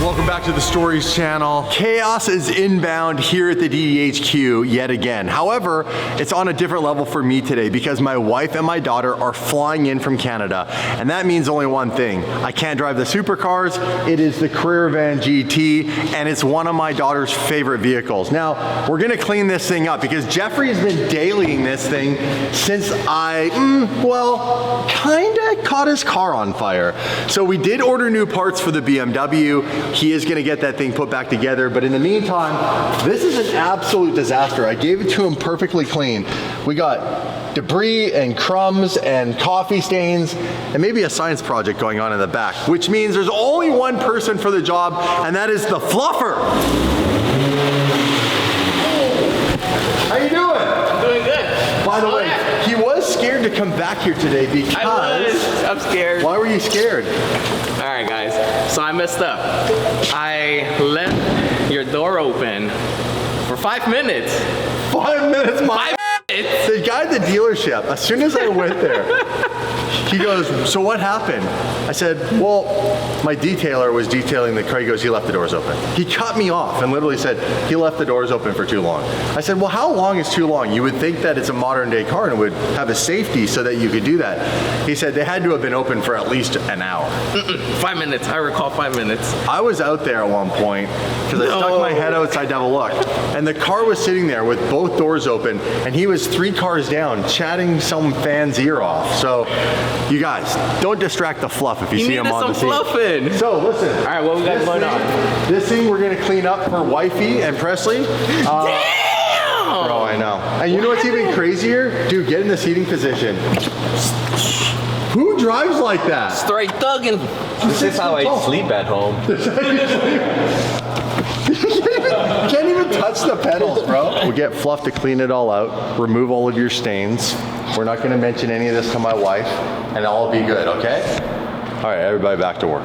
welcome back to the Stories channel. Chaos is inbound here at the DDHQ yet again. However, it's on a different level for me today because my wife and my daughter are flying in from Canada, and that means only one thing. I can't drive the supercars. It is the Carrera Van GT, and it's one of my daughter's favorite vehicles. Now, we're gonna clean this thing up because Jeffrey has been dailying this thing since I, kinda caught his car on fire. So we did order new parts for the BMW. He is gonna get that thing put back together, but in the meantime, this is an absolute disaster. I gave it to him perfectly clean. We got debris and crumbs and coffee stains and maybe a science project going on in the back, which means there's only one person for the job, and that is the fluffer. How you doing? I'm doing good. By the way, he was scared to come back here today because... I'm scared. Why were you scared? All right, guys. So I messed up. I left your door open for 5 minutes. 5 minutes, Mike. 5 minutes? The guy at the dealership, as soon as I went there, he goes, so what happened? I said, well, my detailer was detailing the car. He goes, he left the doors open. He cut me off and literally said, he left the doors open for too long. I said, well, how long is too long? You would think that it's a modern day car and it would have a safety so that you could do that. He said, they had to have been open for at least an hour. 5 minutes, I recall 5 minutes. I was out there at one point because I stuck my head outside to have a look. And the car was sitting there with both doors open and he was 3 cars down chatting some fan's ear off. So you guys, don't distract the fluff if you see him on the scene. Fluffing. So listen. All right, what we got going on? This thing we're gonna clean up for Wifey and Presley. Damn! Bro, I know. And you know what's even crazier? Dude, get in the seating position. Who drives like that? Straight thugging. This is how I sleep at home. Can't even touch the pedals, bro. We'll get Fluff to clean it all out, remove all of your stains. We're not gonna mention any of this to my wife, and all will be good, okay? All right, everybody back to work.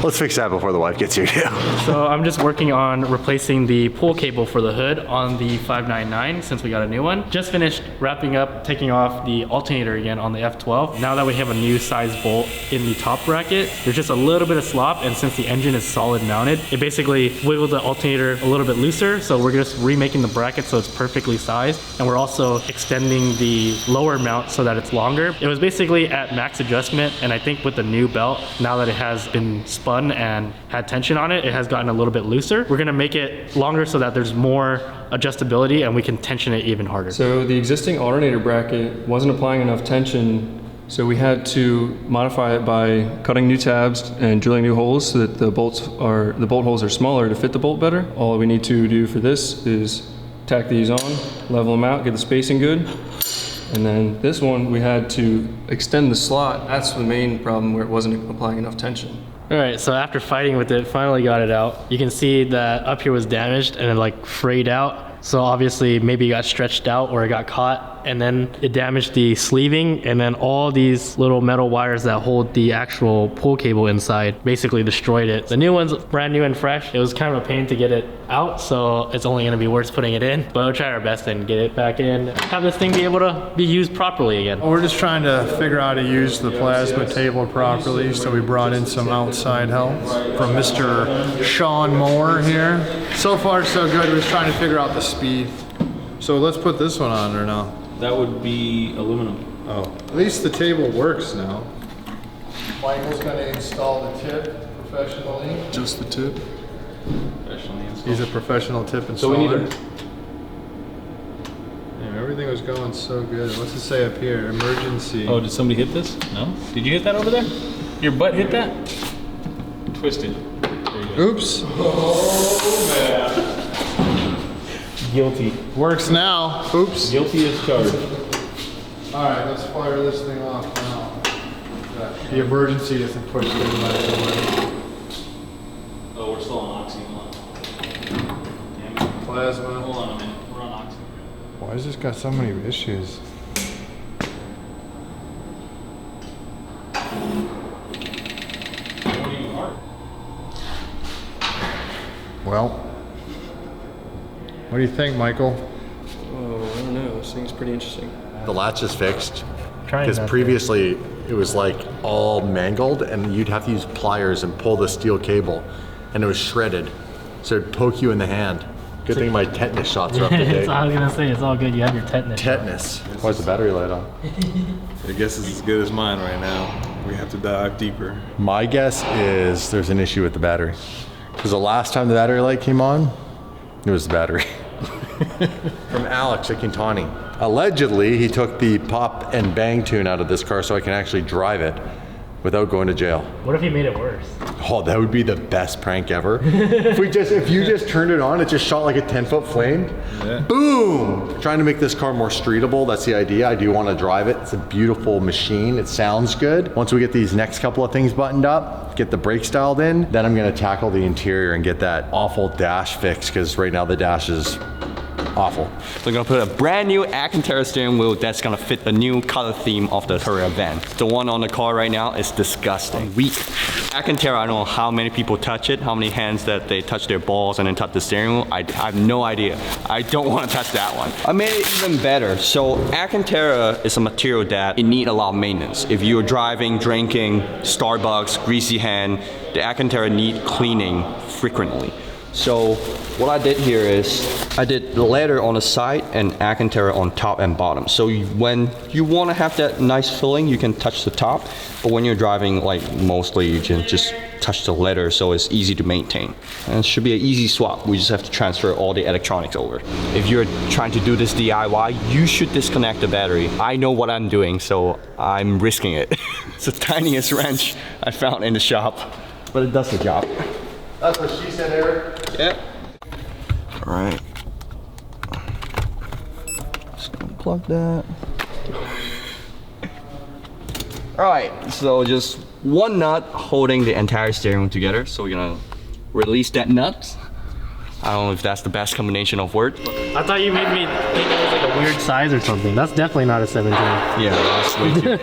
Let's fix that before the wife gets here too. So I'm just working on replacing the pull cable for the hood on the 599 since we got a new one. Just finished wrapping up, taking off the alternator again on the F12. Now that we have a new size bolt in the top bracket, there's just a little bit of slop, and since the engine is solid mounted, it basically wiggled the alternator a little bit looser, so we're just remaking the bracket so it's perfectly sized, and we're also extending the lower mount so that it's longer. It was basically at max adjustment, and I think with the new belt, now that it has been spun and had tension on it, it has gotten a little bit looser. We're gonna make it longer so that there's more adjustability and we can tension it even harder. So the existing alternator bracket wasn't applying enough tension, so we had to modify it by cutting new tabs and drilling new holes so that the bolt holes are smaller to fit the bolt better. All we need to do for this is tack these on, level them out, get the spacing good. And then this one, we had to extend the slot. That's the main problem, where it wasn't applying enough tension. All right, so after fighting with it, finally got it out. You can see that up here was damaged and it like frayed out. So obviously maybe it got stretched out or it got caught, and then it damaged the sleeving, and then all these little metal wires that hold the actual pull cable inside basically destroyed it. The new one's brand new and fresh. It was kind of a pain to get it out, so it's only gonna be worth putting it in, but we'll try our best and get it back in, have this thing be able to be used properly again. We're just trying to figure out how to use the plasma table properly, so we brought in some outside help from Mr. Sean Moore here. So far so good, we're just trying to figure out the speed. So let's put this one on or no? That would be aluminum. Oh, at least the table works now. Michael's gonna install the tip professionally. Just the tip? Professionally installed. He's a professional tip installer. So we need to... Damn, everything was going so good. What's it say up here? Emergency. Oh, did somebody hit this? No? Did you hit that over there? Your butt hit that? Twisted. There you go. Oops. Oh, man. Guilty. Works now. Oops. Guilty as charged. All right, let's fire this thing off now. The emergency isn't pushed in by someone. Oh, we're still on oxy. Hold on. Damn it. Plasma. Hold on a minute. We're on oxy. Why has this got so many issues? What do you heart? Well, what do you think, Michael? Oh, I don't know. This thing's pretty interesting. The latch is fixed because previously it was like all mangled, and you'd have to use pliers and pull the steel cable, and it was shredded. So it'd poke you in the hand. Good thing my tetanus shots are up to date. I was gonna say, it's all good. You have your tetanus. Tetanus. Why's the battery light on? I guess it's as good as mine right now. We have to dive deeper. My guess is there's an issue with the battery. Because the last time the battery light came on, it was the battery. From Alex at GINTANI. Allegedly, he took the pop and bang tune out of this car so I can actually drive it without going to jail. What if he made it worse? Oh, that would be the best prank ever. if you just turned it on, it just shot like a 10-foot flame. Yeah. Boom! Trying to make this car more streetable, that's the idea. I do want to drive it. It's a beautiful machine. It sounds good. Once we get these next couple of things buttoned up, get the brakes dialed in, then I'm going to tackle the interior and get that awful dash fixed, because right now the dash is awful. So we're gonna put a brand new Alcantara steering wheel that's gonna fit the new color theme of the Carrera van. The one on the car right now is disgusting. Weak. Alcantara, I don't know how many people touch it, how many hands that they touch their balls and then touch the steering wheel. I have no idea. I don't want to touch that one. I made it even better. So Alcantara is a material that it needs a lot of maintenance. If you're driving, drinking, Starbucks, greasy hand, the Alcantara need cleaning frequently. So what I did here is I did the leather on the side and Alcantara on top and bottom. So when you want to have that nice filling, you can touch the top. But when you're driving, like mostly you can just touch the leather, so it's easy to maintain. And it should be an easy swap. We just have to transfer all the electronics over. If you're trying to do this DIY, you should disconnect the battery. I know what I'm doing, so I'm risking it. It's the tiniest wrench I found in the shop, but it does the job. That's what she said, Eric. Yep. All right. Just gonna plug that. All right, so just one nut holding the entire steering wheel together. So we're gonna release that nut. I don't know if that's the best combination of words. I thought you made me think it was like a weird size or something. That's definitely not a 17. Yeah, that's way too.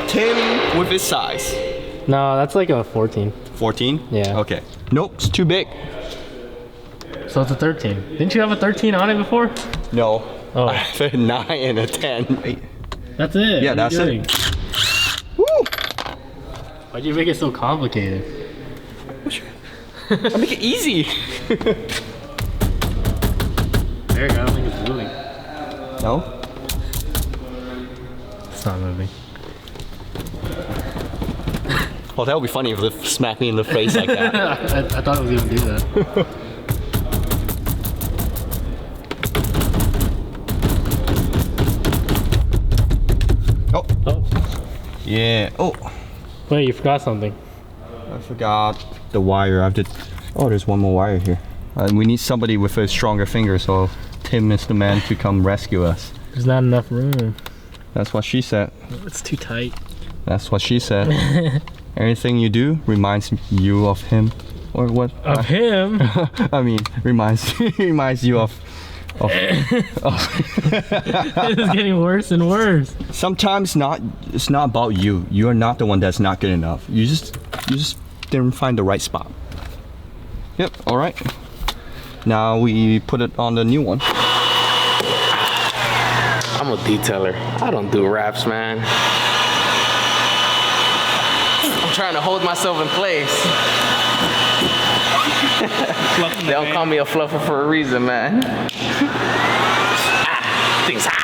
Tim with his size. No, that's like a 14. 14? Yeah. Okay. Nope, it's too big. So it's a 13. Didn't you have a 13 on it before? No. Oh. I have a 9 and a 10. Wait. That's it. Yeah, What that's are you it. doing? Woo! Why'd you make it so complicated? I make it easy. Eric, I don't think it's moving. No? It's not moving. Well, that would be funny if it smacked me in the face like that. I thought it was gonna do that. Oh. Yeah. Oh. Wait, you forgot something. I forgot the wire. Oh, there's one more wire here. We need somebody with a stronger finger, so Tim is the man to come rescue us. There's not enough room. That's what she said. It's too tight. That's what she said. Everything you do reminds you of him, or what? Of him? I mean, reminds you of. It is getting worse and worse. Sometimes it's not about you. You are not the one that's not good enough. You just didn't find the right spot. Yep. All right. Now we put it on the new one. I'm a detailer. I don't do raps, man. I'm trying to hold myself in place. They don't call me a fluffer for a reason, man. Things hot.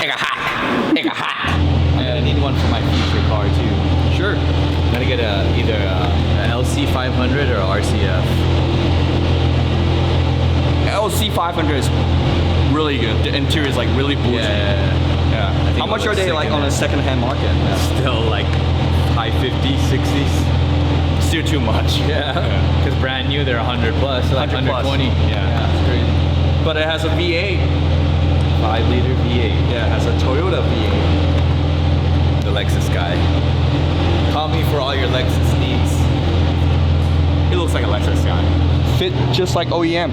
It got hot. It got hot. I need one for my future car too. Sure. I'm gonna get either a LC 500 or RCF. LC 500 is really good. The interior is like really bougie. Yeah. How much are they like on a second-hand market? Still like high 50s, 60s. Still too much. Yeah. Because brand new they're 100 plus, so like 100 plus. 120. Yeah, it's crazy. But it has a V8. 5-liter V8. Yeah, it has a Toyota V8. The Lexus guy. Call me for all your Lexus needs. It looks like a Lexus guy. Fit just like OEM.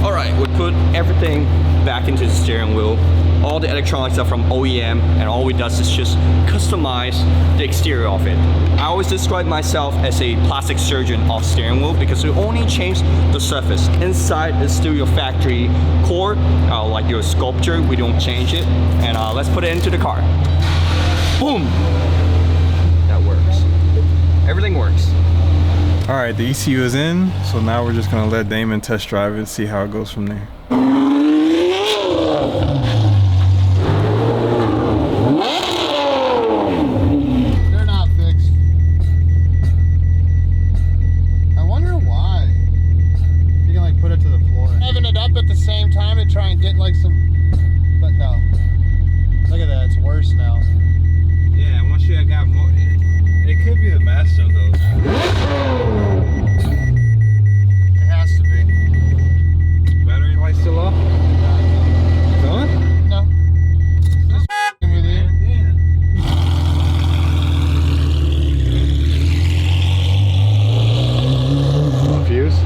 All right, we put everything back into the steering wheel. All the electronics are from OEM, and all we does is just customize the exterior of it. I always describe myself as a plastic surgeon of steering wheel because we only change the surface. Inside is still your factory core, like your sculpture. We don't change it. And let's put it into the car. Boom! That works. Everything works. All right, the ECU is in, so now we're just gonna let Damon test drive it and see how it goes from there. They're not fixed. I wonder why. You can like put it to the floor. Having it up at the same time to try and get like some, but no. Look at that, it's worse now. Yeah, once you got more, it could be the master though. It has to be. Battery light still off? It's on? No. Just f***ing with you. Fuse?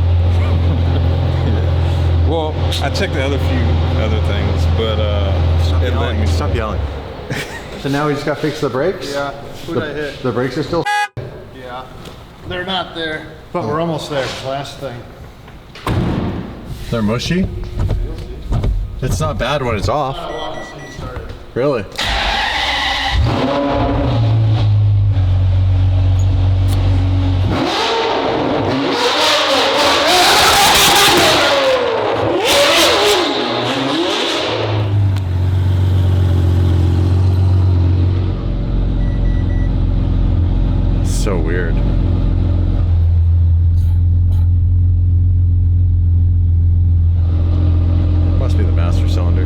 Well, I checked the other few other things, but it let me. Stop yelling. So now we just got to fix the brakes? Yeah. Who'd I hit? The brakes are still Yeah. They're not there. But we're almost there. Last thing. They're mushy? It's not bad when it's off. Really? So weird. Must be the master cylinder.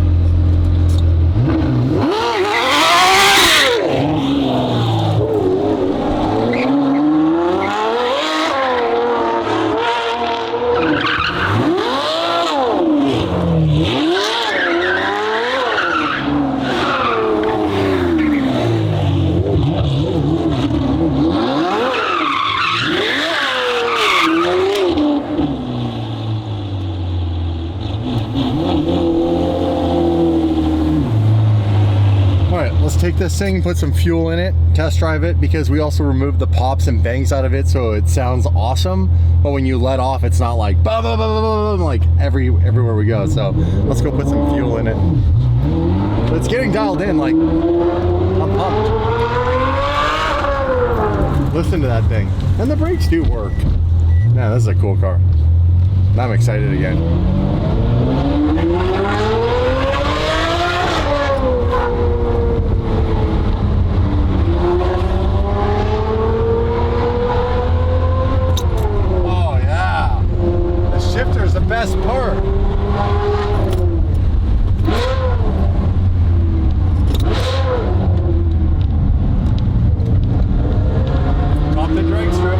Take this thing, put some fuel in it, test drive it, because we also removed the pops and bangs out of it, so it sounds awesome. But when you let off, it's not like bah, bah, bah, bah, bah, like everywhere we go. So let's go put some fuel in it. But it's getting dialed in. Like I'm pumped. Listen to that thing, and the brakes do work. Man, this is a cool car. I'm excited again. Shifter is the best part. Off the drag strip.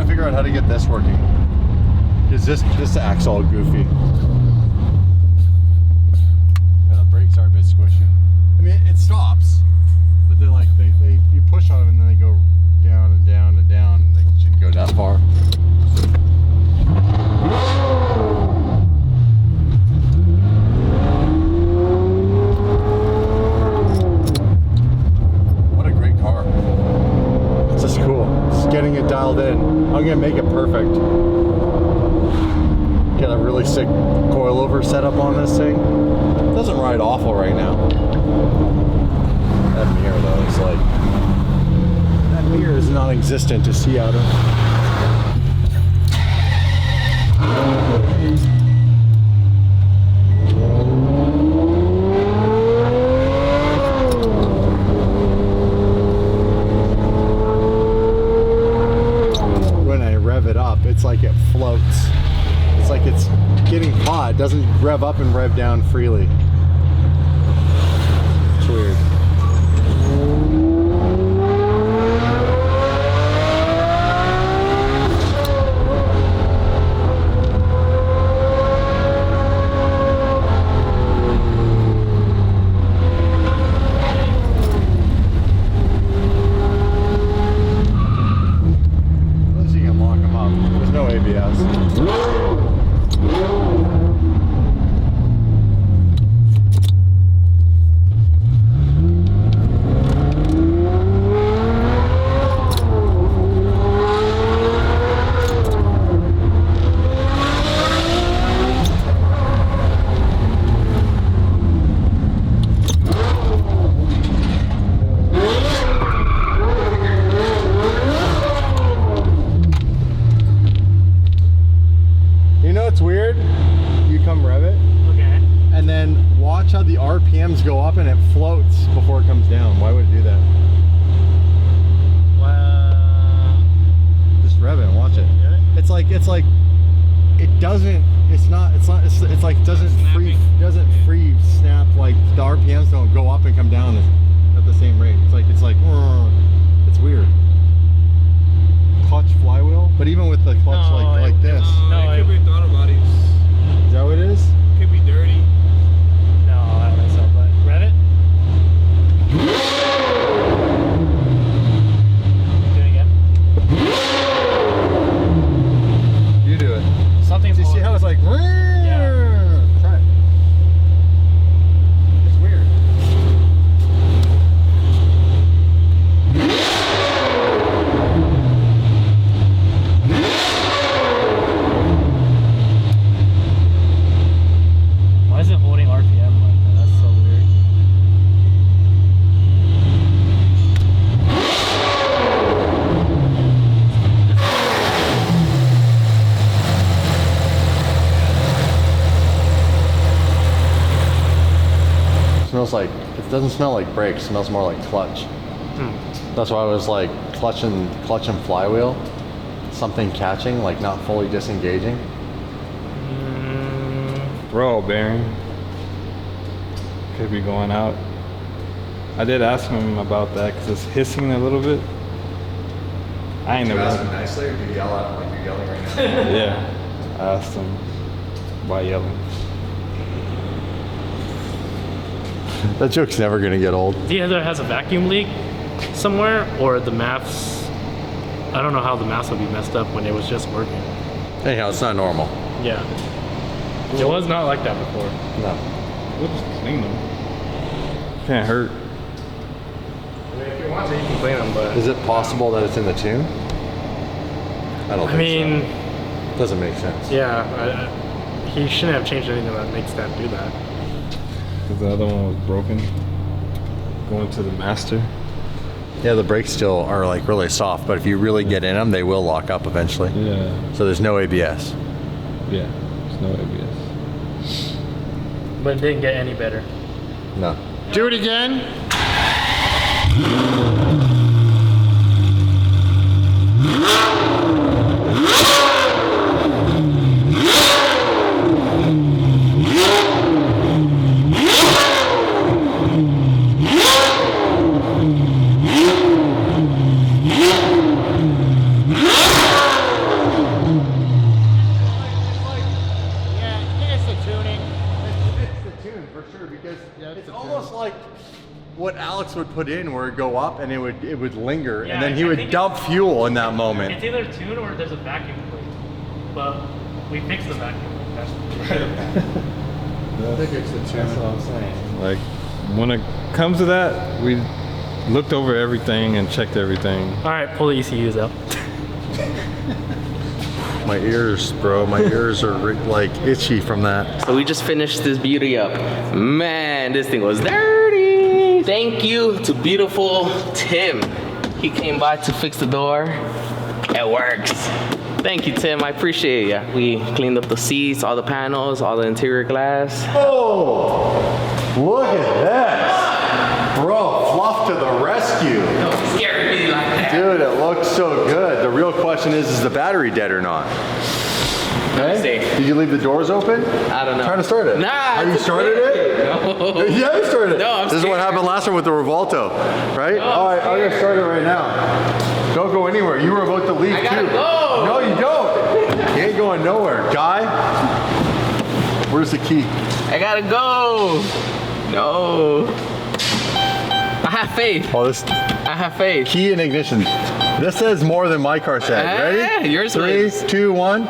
Figure out how to get this working. Is this acts all goofy? Yeah, the brakes are a bit squishy. I mean, it stops, but they're like you push on them and then they go down and down and down. And they shouldn't go that far. What a great car! This is cool. Just getting it dialed in. I'm gonna make it perfect. Get a really sick coilover setup on this thing. It doesn't ride awful right now. That mirror though, is like, that mirror is non-existent to see out of. It up, it's like it floats. It's like it's getting caught. It doesn't rev up and rev down freely. It's weird. then watch how the RPMs go up and it floats before it comes down. Why would it do that? Well, Just rev it and watch it. It's like it doesn't. It's like it doesn't free snap. Like the RPMs don't go up and come down at the same rate. It's like it's weird. Clutch flywheel, but even with the clutch like this. No, it could be throttle bodies. Is that what it is? Could be dirty. no, I don't think so. But rev it. Do it again. You do it. Something's Do you see how it's like? Yeah. Try it. It's weird. Why is it holding RPM like that? That's so weird. Smells like, it doesn't smell like brakes, it smells more like clutch. That's why I was like clutch and flywheel, something catching, like not fully disengaging. Roll bearing. Could be going out. I did ask him about that because it's hissing a little bit. I ain't never. nicely, or do you yell at him like you're yelling right now? Yeah. I asked him why yelling. That joke's never gonna get old. It either has a vacuum leak somewhere or the maths. I don't know how the maths would be messed up when it was just working. Anyhow, it's not normal. Yeah. It was not like that before. No. We'll just clean them. Can't hurt. I mean, if you want to, you can clean them, but Is it possible that it's in the tune? I don't I mean, so. Doesn't make sense. yeah, he shouldn't have changed anything that makes that do that. Because the other one was broken. Going to the master. Yeah, the brakes still are like really soft, but if you really get in them, they will lock up eventually. Yeah. So there's no ABS. Yeah. There's no ABS. But it didn't get any better. No. Do it again. It's almost like what Alex would put in, where it'd go up and it would linger, Yeah, and then he I would think dump fuel in that moment. It's either tune or there's a vacuum leak. But we fixed the vacuum leak. That's I think it's the tune. That's what I'm saying. Like, when it comes to that, we looked over everything and checked everything. all right, pull the ECUs out. My ears, bro, my ears are like itchy from that. So we just finished this beauty up. Man, this thing was dirty. Thank you to beautiful Tim. He came by to fix the door. It works. Thank you, Tim. I appreciate you. We cleaned up the seats, all the panels, all the interior glass. Oh, look at this. Bro, fluff to the rescue. Don't scare me like that. Dude, it looks so good. The real question is the battery dead or not? Let me see. Did you leave the doors open? I don't know. Trying to start it. Nah. Have you started it? No. Yeah, you started it. No, I'm This is what scared. happened last time with the Revolto, right? All right, I'm gonna start it right now. Don't go anywhere. You were about to leave I gotta too. go. No, you don't. You ain't going nowhere. Guy, where's the key? I gotta go. No. I have faith. Oh, this I have faith. key and ignition. This says more than my car said. Ready? Yours 3, was. 2, 1.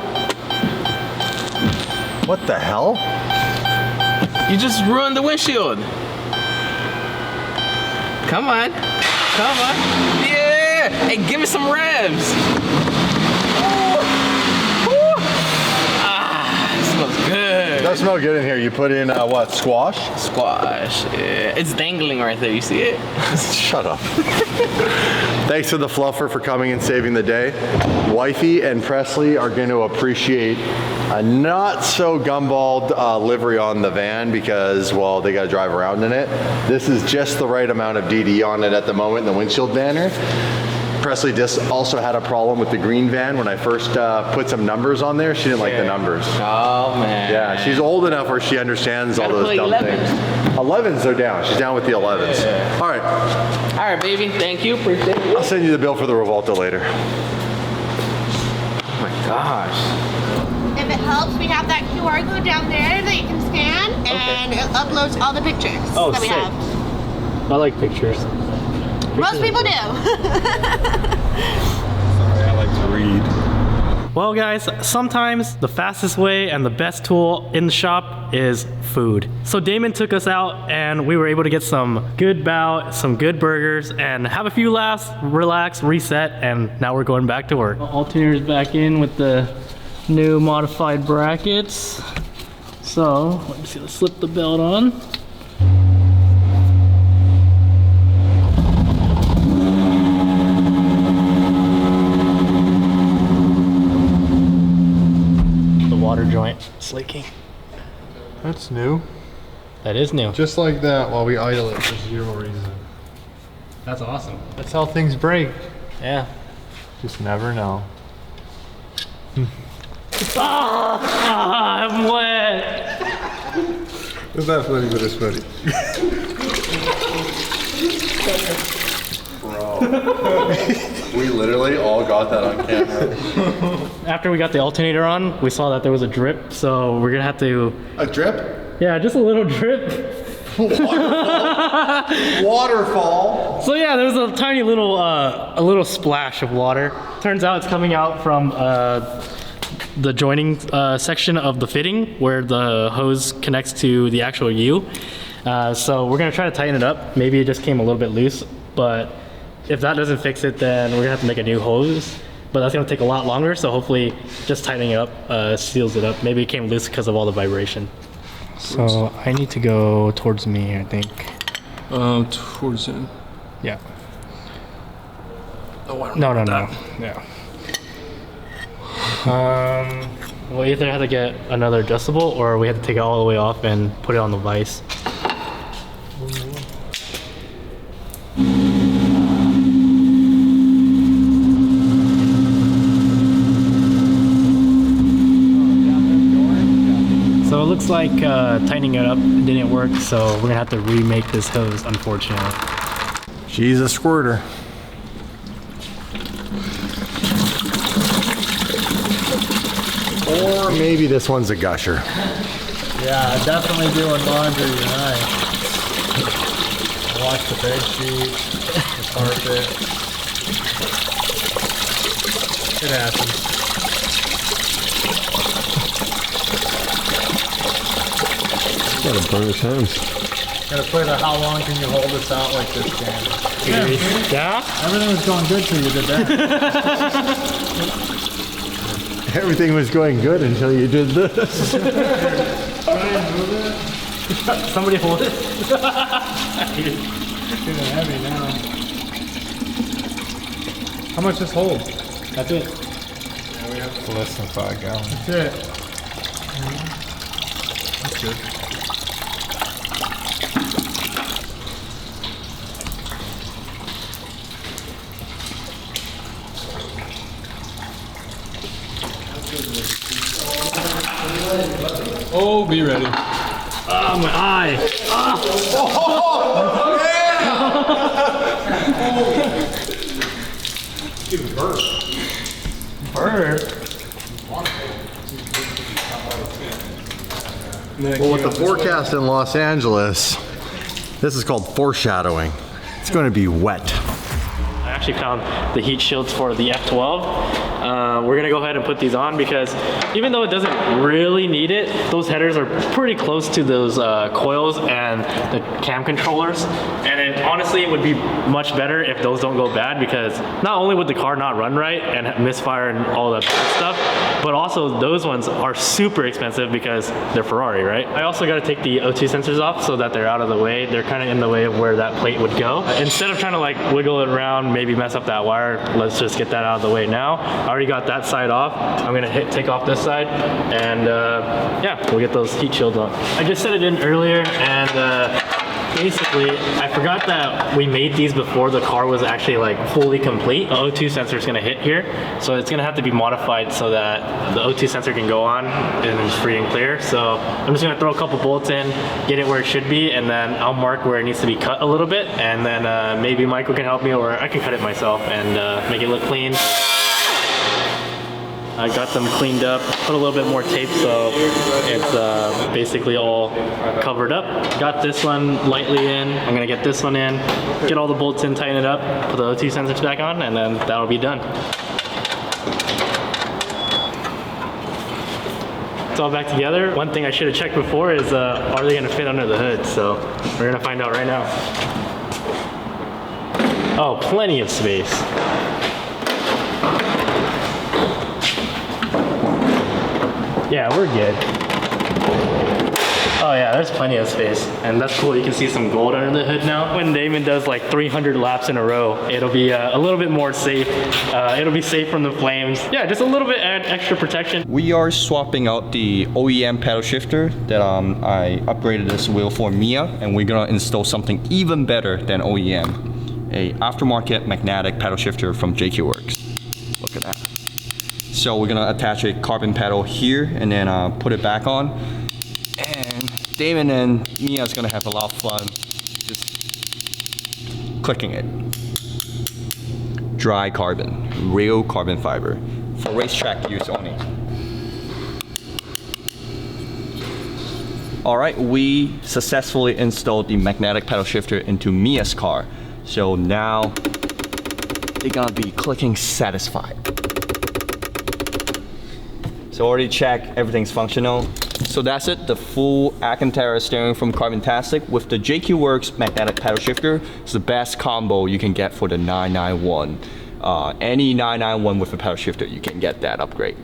What the hell? You just ruined the windshield. Come on. Come on. Yeah. Hey, give me some revs. Ooh. Ooh. Ah, it smells good. It does smell good in here. You put in what, squash? Squash. Yeah. It's dangling right there. You see it? Shut up. Thanks to the fluffer for coming and saving the day. Wifey and Presley are going to appreciate a not so gumballed livery on the van because, well, they got to drive around in it. This is just the right amount of DD on it at the moment in the windshield banner. Presley just also had a problem with the green van when I first put some numbers on there. She didn't like the numbers. Oh, man. Yeah, she's old enough where she understands all those dumb things. 11s are down. She's down with the 11s. Yeah. All right. All right, baby. Thank you. Appreciate it. I'll send you the bill for the Revolta later. Oh, my gosh. If it helps, we have that QR code down there that you can scan, and it uploads all the pictures that we sick. have. I like pictures. Most people do. Sorry, I like to read. Well guys, sometimes the fastest way and the best tool in the shop is food. So Damon took us out and we were able to get some good bow, some good burgers, and have a few laughs, relax, reset, and now we're going back to work. Alternator's back in with the new modified brackets. So, let me see, let's slip the belt on. Water joint is leaking. That's new. That is new. Just like that while we idle it for zero reason. That's awesome. That's how things break. Yeah. Just never know. I'm wet. It's not funny, but it's funny. We literally all got that on camera. After we got the alternator on, we saw that there was a drip, so we're gonna have to... A drip? Yeah, just a little drip. Waterfall. So yeah, there was a tiny little, a little splash of water. Turns out it's coming out from the joining section of the fitting where the hose connects to the actual U. So we're gonna try to tighten it up. Maybe it just came a little bit loose, but if that doesn't fix it, then we're gonna have to make a new hose. But that's gonna take a lot longer, so hopefully just tightening it up seals it up. Maybe it came loose because of all the vibration. So I need to go towards me, I think. Towards him. Yeah. Oh, I don't No. know. Yeah. We'll either have to get another adjustable or we have to take it all the way off and put it on the vise. So it looks like tightening it up didn't work, so we're gonna have to remake this hose, unfortunately. She's a squirter. Or maybe this one's a gusher. Yeah, definitely doing laundry tonight. Wash the bed sheet, the carpet. It happens. Gotta burn his hands. Gotta play the how long can you hold this out like this game. Yeah? Everything was going good till you did that. Everything was going good until you did this. Try and move it. Somebody hold it. It's getting heavy now. How much does hold? That's it. Yeah, we have Less than 5 gallons. That's it. That's good. Oh, be ready. Oh, my eye. Bird. Well, with the forecast in Los Angeles, this is called foreshadowing. It's going to be wet. I actually found the heat shields for the F12. we're gonna go ahead and put these on because even though it doesn't really need it, those headers are pretty close to those coils and the cam controllers. And it honestly would be much better if those don't go bad, because not only would the car not run right and misfire and all that stuff, but also those ones are super expensive because they're Ferrari, right? I also got to take the O2 sensors off so that they're out of the way. They're kind of in the way of where that plate would go. Instead of trying to like wiggle it around, maybe mess up that wire, let's just get that out of the way now. I already got that side off. I'm gonna take off this side, and yeah, we'll get those heat shields on. I just set it in earlier, and basically, I forgot that we made these before the car was actually like fully complete. The O2 sensor is gonna hit here, so it's gonna have to be modified so that the O2 sensor can go on and it's free and clear. So I'm just gonna throw a couple bolts in, get it where it should be, and then I'll mark where it needs to be cut a little bit, and then maybe Michael can help me, or I can cut it myself and make it look clean. I got them cleaned up, put a little bit more tape so it's basically all covered up. Got this one lightly in. I'm gonna get this one in, get all the bolts in, tighten it up, put the O2 sensors back on, and then that'll be done. It's all back together. One thing I should have checked before is are they gonna fit under the hood? So we're gonna find out right now. Oh, plenty of space. Yeah, we're good. Oh yeah, there's plenty of space. And that's cool, you can see some gold under the hood now. When Damon does like 300 laps in a row, it'll be a little bit more safe. It'll be safe from the flames. Yeah, just a little bit extra protection. We are swapping out the OEM pedal shifter that I upgraded this wheel for Mia, and we're gonna install something even better than OEM. A aftermarket magnetic pedal shifter from JQ Works. Look at that. So we're gonna attach a carbon pedal here and then put it back on. And Damon and Mia's gonna have a lot of fun just clicking it. Dry carbon, real carbon fiber, for racetrack use only. All right, we successfully installed the magnetic pedal shifter into Mia's car. So now they're gonna be clicking satisfied. So already checked, everything's functional. So that's it, the full Alcantara steering from Carbontastic with the JQ Works magnetic pedal shifter. It's the best combo you can get for the 991. Any 991 with a pedal shifter, you can get that upgrade.